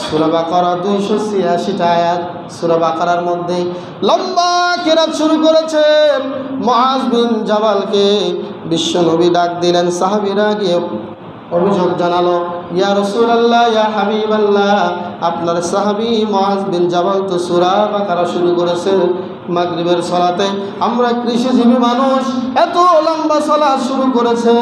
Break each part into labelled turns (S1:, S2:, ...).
S1: সূরা বাকারা 286টা আয়াত। সূরা বাকারার মধ্যে লম্বা কেরাত শুরু করেছেন। মুআজ বিন জাবালকে বিশ্বনবী ডাক দিলেন। সাহাবীরা গিয়ে অভিযোগ জানালো, ইয়া রাসূলুল্লাহ, ইয়া হাবিবাল্লাহ, আপনার সাহাবী মুআজ বিন জাবাল তো সূরা বাকারা শুরু করেছে মাগরিবের সালাতে। আমরা কৃষিজীবী মানুষ, এত লম্বা সালাত শুরু করেছে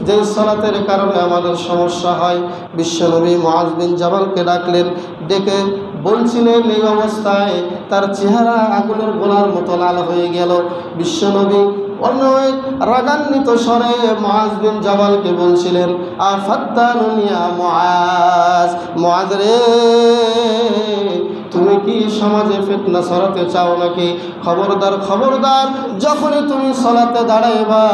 S1: যে সালাতের কারণে আমাদের সমস্যা হয়। বিশ্বনবী মুআজ বিন জাবালকে ডাকলেন, ডেকে বলছিলেন, এই অবস্থায় তার চেহারা আগুনের গোলার মতো লাল হয়ে গেল। বিশ্বনবী অন্য এক রাগান্বিত স্বরে মুআজ বিন জাবালকে বলছিলেন, আফাত্তানুন ইয়া মুআজ, মুআজ রে, তুমি কি সমাজে ফিতনা ছড়াতে চাও নাকি? খবরদার, খবরদার, যখনই তুমি সালাতে দাঁড়াইবা,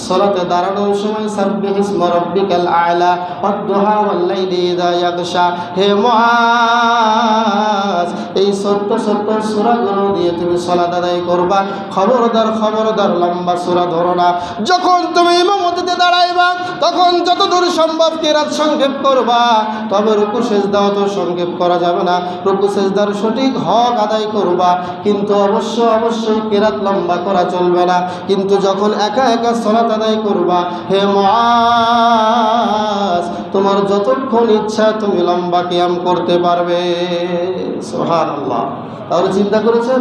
S1: সালাতে দাঁড়ানোর সময় সাব্বিহ ইসমা রাব্বিকাল আ'লা ওয়াদ-দুহা ওয়াল-লাইলি ইযা ইয়াগশা, হে মুআজ, এই ছোট্ট ছোট্ট সূরাগুলো দিয়ে তুমি সালাত আদায় করবা। খবরদার, খবরদার, লম্বা সূরা ধরো না। যখন তুমি ইমামতিতে দাঁড়াইবা তখন যতদূর সম্ভব কিরাত সংক্ষেপ করবা, তবে রুকু সিজদাও তো সংক্ষেপ করা যাবে না। রুকু সিজদার সঠিক হক আদায় করবা, কিন্তু অবশ্যই কিরাত লম্বা করা চলবে না। কিন্তু যখন একা একা সালাত আদায় করবা, হে মুআজ, তোমার যতক্ষণ ইচ্ছা তুমি লম্বা কিয়াম করতে পারবে। সুবহানাল্লাহ। তাহলে চিন্তা করেছেন